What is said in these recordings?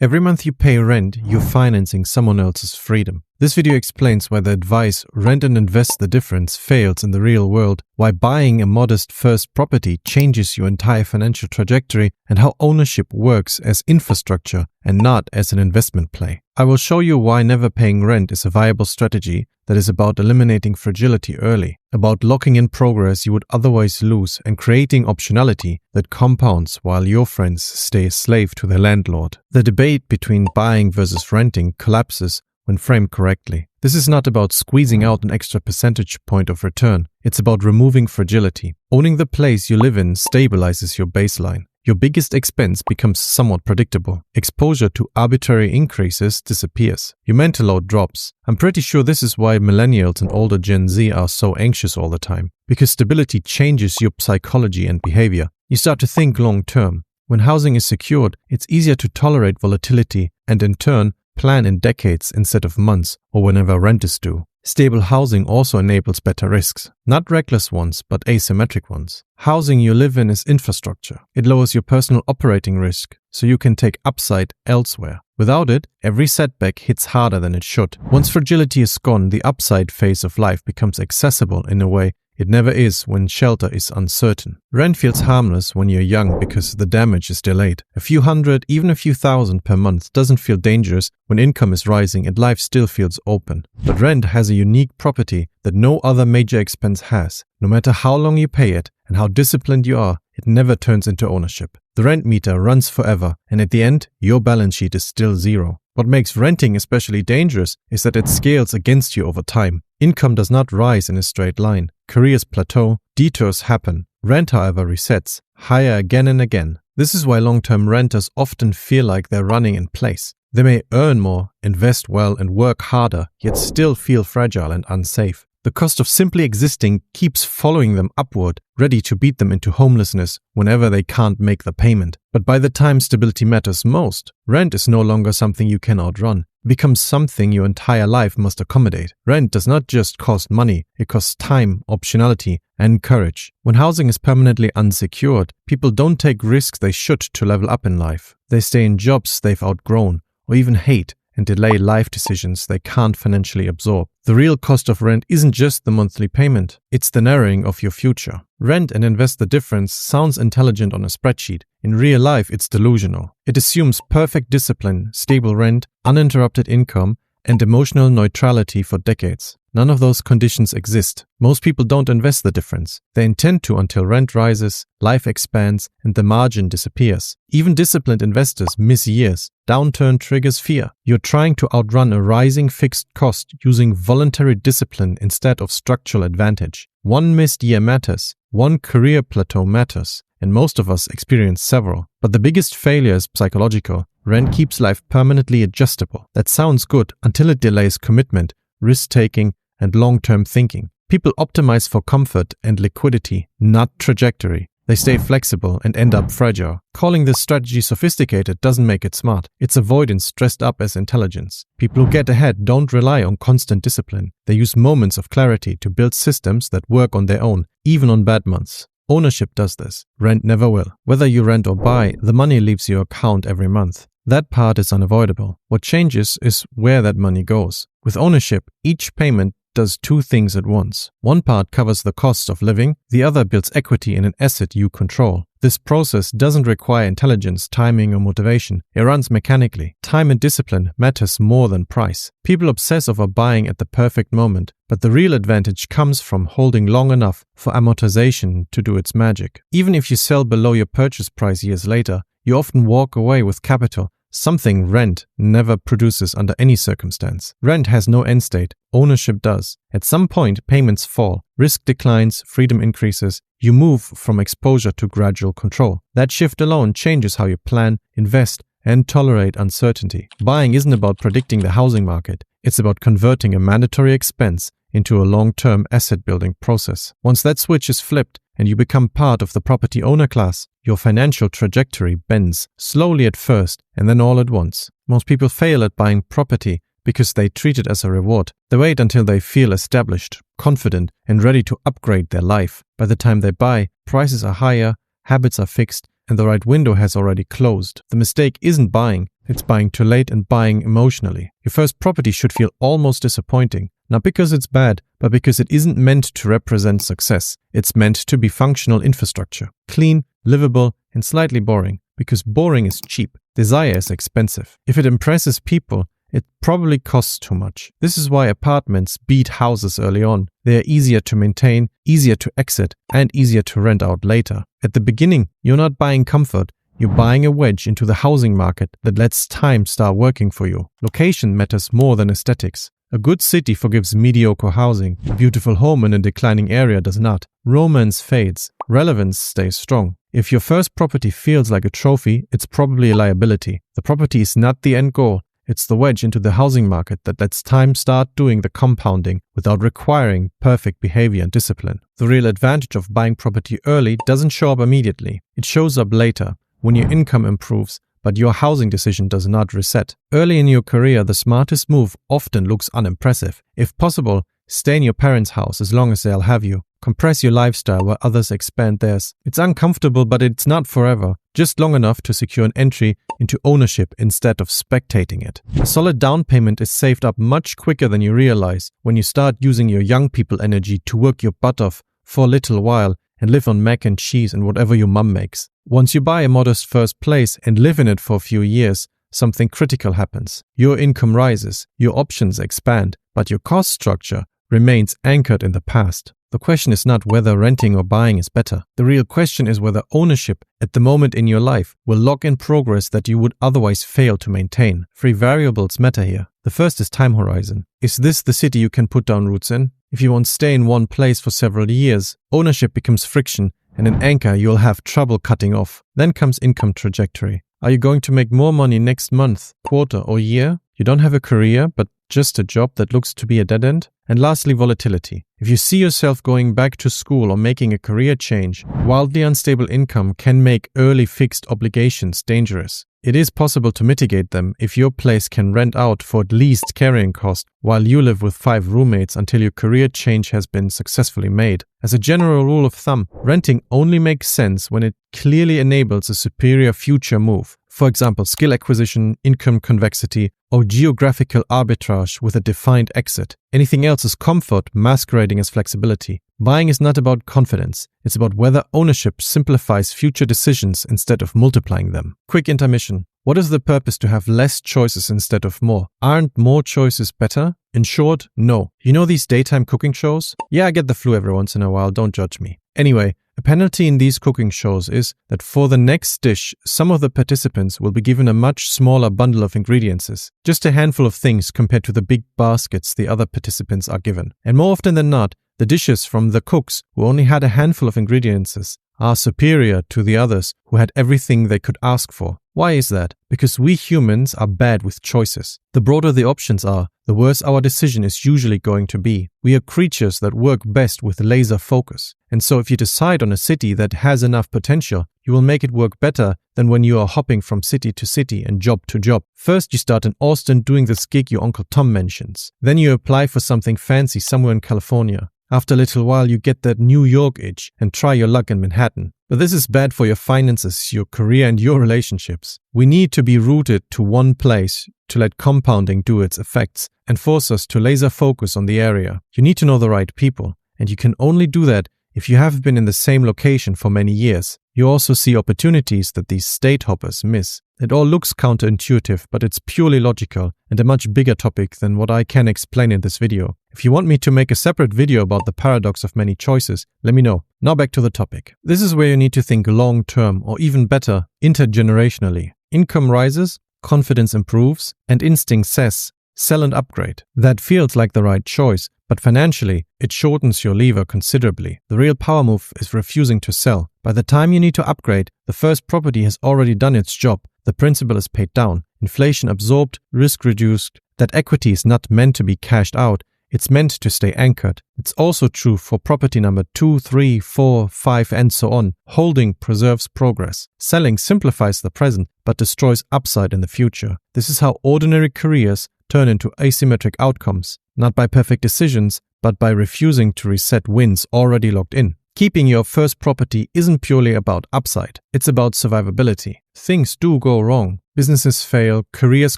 Every month you pay rent, you're financing someone else's freedom. This video explains why the advice "rent and invest the difference" fails in the real world, why buying a modest first property changes your entire financial trajectory, and how ownership works as infrastructure and not as an investment play. I will show you why never paying rent is a viable strategy that is about eliminating fragility early, about locking in progress you would otherwise lose, and creating optionality that compounds while your friends stay a slave to their landlord. The debate between buying versus renting collapses when framed correctly. This is not about squeezing out an extra percentage point of return. It's about removing fragility. Owning the place you live in stabilizes your baseline. Your biggest expense becomes somewhat predictable. Exposure to arbitrary increases disappears. Your mental load drops. I'm pretty sure this is why millennials and older Gen Z are so anxious all the time. Because stability changes your psychology and behavior. You start to think long term. When housing is secured, it's easier to tolerate volatility and in turn, plan in decades instead of months or whenever rent is due. Stable housing also enables better risks, not reckless ones, but asymmetric ones. Housing you live in is infrastructure. It lowers your personal operating risk, so you can take upside elsewhere. Without it, every setback hits harder than it should. Once fragility is gone, the upside phase of life becomes accessible in a way it never is when shelter is uncertain. Rent feels harmless when you're young because the damage is delayed. A few hundred, even a few thousand per month doesn't feel dangerous when income is rising and life still feels open. But rent has a unique property that no other major expense has. No matter how long you pay it and how disciplined you are, it never turns into ownership. The rent meter runs forever, and at the end, your balance sheet is still zero. What makes renting especially dangerous is that it scales against you over time. Income does not rise in a straight line. Careers plateau, detours happen. Rent, however, resets, higher again and again. This is why long-term renters often feel like they're running in place. They may earn more, invest well, and work harder, yet still feel fragile and unsafe. The cost of simply existing keeps following them upward, ready to beat them into homelessness whenever they can't make the payment. But by the time stability matters most, rent is no longer something you can outrun. It becomes something your entire life must accommodate. Rent does not just cost money, it costs time, optionality, and courage. When housing is permanently unsecured, people don't take risks they should to level up in life. They stay in jobs they've outgrown, or even hate, and delay life decisions they can't financially absorb. The real cost of rent isn't just the monthly payment, it's the narrowing of your future. Rent and invest the difference sounds intelligent on a spreadsheet. In real life, it's delusional. It assumes perfect discipline, stable rent, uninterrupted income, and emotional neutrality for decades. None of those conditions exist. Most people don't invest the difference. They intend to until rent rises, life expands, and the margin disappears. Even disciplined investors miss years. Downturn triggers fear. You're trying to outrun a rising fixed cost using voluntary discipline instead of structural advantage. One missed year matters. One career plateau matters. And most of us experience several. But the biggest failure is psychological. Rent keeps life permanently adjustable. That sounds good until it delays commitment, risk-taking, and long-term thinking. People optimize for comfort and liquidity, not trajectory. They stay flexible and end up fragile. Calling this strategy sophisticated doesn't make it smart. It's avoidance dressed up as intelligence. People who get ahead don't rely on constant discipline. They use moments of clarity to build systems that work on their own, even on bad months. Ownership does this. Rent never will. Whether you rent or buy, the money leaves your account every month. That part is unavoidable. What changes is where that money goes. With ownership, each payment does two things at once. One part covers the cost of living, the other builds equity in an asset you control. This process doesn't require intelligence, timing, or motivation. It runs mechanically. Time and discipline matters more than price. People obsess over buying at the perfect moment, but the real advantage comes from holding long enough for amortization to do its magic. Even if you sell below your purchase price years later, you often walk away with capital, something rent never produces under any circumstance. Rent has no end state. Ownership does. At some point, payments fall, risk declines, freedom increases. You move from exposure to gradual control. That shift alone changes how you plan, invest, and tolerate uncertainty. Buying isn't about predicting the housing market. It's about converting a mandatory expense into a long-term asset-building process. Once that switch is flipped and you become part of the property owner class, your financial trajectory bends, slowly at first and then all at once. Most people fail at buying property because they treat it as a reward. They wait until they feel established, confident, and ready to upgrade their life. By the time they buy, prices are higher, habits are fixed, and the right window has already closed. The mistake isn't buying, It's buying too late and buying emotionally. Your first property should feel almost disappointing, not because it's bad, but because it isn't meant to represent success. It's meant to be functional infrastructure. Clean, livable, and slightly boring. Because boring is cheap. Desire is expensive. If it impresses people, it probably costs too much. This is why apartments beat houses early on. They are easier to maintain, easier to exit, and easier to rent out later. At the beginning, you're not buying comfort. You're buying a wedge into the housing market that lets time start working for you. Location matters more than aesthetics. A good city forgives mediocre housing. A beautiful home in a declining area does not. Romance fades. Relevance stays strong. If your first property feels like a trophy, it's probably a liability. The property is not the end goal. It's the wedge into the housing market that lets time start doing the compounding without requiring perfect behavior and discipline. The real advantage of buying property early doesn't show up immediately. It shows up later, when your income improves, but your housing decision does not reset. Early in your career, the smartest move often looks unimpressive. If possible, stay in your parents' house as long as they'll have you. Compress your lifestyle while others expand theirs. It's uncomfortable, but it's not forever. Just long enough to secure an entry into ownership instead of spectating it. A solid down payment is saved up much quicker than you realize when you start using your young people energy to work your butt off for a little while and live on mac and cheese and whatever your mum makes. Once you buy a modest first place and live in it for a few years, something critical happens. Your income rises, your options expand, but your cost structure remains anchored in the past. The question is not whether renting or buying is better. The real question is whether ownership at the moment in your life will lock in progress that you would otherwise fail to maintain. 3 variables matter here. The first is time horizon. Is this the city you can put down roots in? If you won't stay in one place for several years, ownership becomes friction and an anchor you'll have trouble cutting off. Then comes income trajectory. Are you going to make more money next month, quarter, or year? You don't have a career, but just a job that looks to be a dead end? And lastly, volatility. If you see yourself going back to school or making a career change, wildly unstable income can make early fixed obligations dangerous. It is possible to mitigate them if your place can rent out for at least carrying cost while you live with 5 roommates until your career change has been successfully made. As a general rule of thumb, renting only makes sense when it clearly enables a superior future move. For example, skill acquisition, income convexity, or geographical arbitrage with a defined exit. Anything else is comfort masquerading as flexibility. Buying is not about confidence. It's about whether ownership simplifies future decisions instead of multiplying them. Quick intermission. What is the purpose to have less choices instead of more? Aren't more choices better? In short, no. You know these daytime cooking shows? Yeah, I get the flu every once in a while, don't judge me. Anyway, a penalty in these cooking shows is that for the next dish, some of the participants will be given a much smaller bundle of ingredients, just a handful of things compared to the big baskets the other participants are given. And more often than not, the dishes from the cooks who only had a handful of ingredients are superior to the others who had everything they could ask for. Why is that? Because we humans are bad with choices. The broader the options are, the worse our decision is usually going to be. We are creatures that work best with laser focus. And so if you decide on a city that has enough potential, you will make it work better than when you are hopping from city to city and job to job. First, you start in Austin doing this gig your Uncle Tom mentions. Then you apply for something fancy somewhere in California. After a little while, you get that New York itch and try your luck in Manhattan. But this is bad for your finances, your career, and your relationships. We need to be rooted to one place to let compounding do its effects and force us to laser focus on the area. You need to know the right people, and you can only do that if you have been in the same location for many years. You also see opportunities that these state hoppers miss. It all looks counterintuitive, but it's purely logical and a much bigger topic than what I can explain in this video. If you want me to make a separate video about the paradox of many choices, let me know. Now back to the topic. This is where you need to think long-term, or even better, intergenerationally. Income rises, confidence improves, and instinct says, sell and upgrade. That feels like the right choice, but financially, it shortens your lever considerably. The real power move is refusing to sell. By the time you need to upgrade, the first property has already done its job. The principal is paid down, inflation absorbed, risk reduced. That equity is not meant to be cashed out. It's meant to stay anchored. It's also true for property number 2, 3, 4, 5, and so on. Holding preserves progress. Selling simplifies the present, but destroys upside in the future. This is how ordinary careers turn into asymmetric outcomes, not by perfect decisions, but by refusing to reset wins already locked in. Keeping your first property isn't purely about upside, it's about survivability. things do go wrong. Businesses fail, careers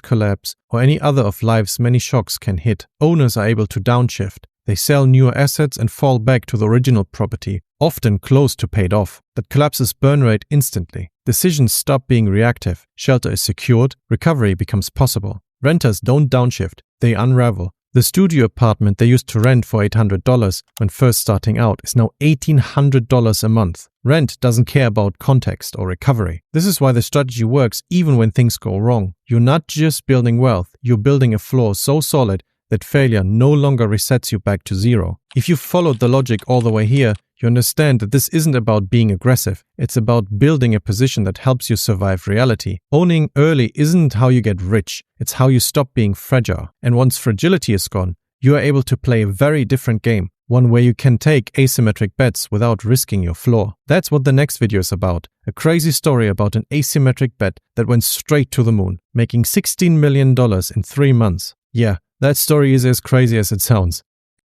collapse, or any other of life's many shocks can hit. Owners are able to downshift. They sell newer assets and fall back to the original property, often close to paid off. That collapses burn rate instantly. Decisions stop being reactive. Shelter is secured. Recovery becomes possible. Renters don't downshift. They unravel. The studio apartment they used to rent for $800 when first starting out is now $1,800 a month. Rent doesn't care about context or recovery. This is why the strategy works even when things go wrong. You're not just building wealth, you're building a floor so solid that failure no longer resets you back to zero. If you followed the logic all the way here, you understand that this isn't about being aggressive. It's about building a position that helps you survive reality. Owning early isn't how you get rich. It's how you stop being fragile. And once fragility is gone, you are able to play a very different game. One where you can take asymmetric bets without risking your floor. That's what the next video is about. A crazy story about an asymmetric bet that went straight to the moon, making $16 million in 3 months. Yeah, that story is as crazy as it sounds.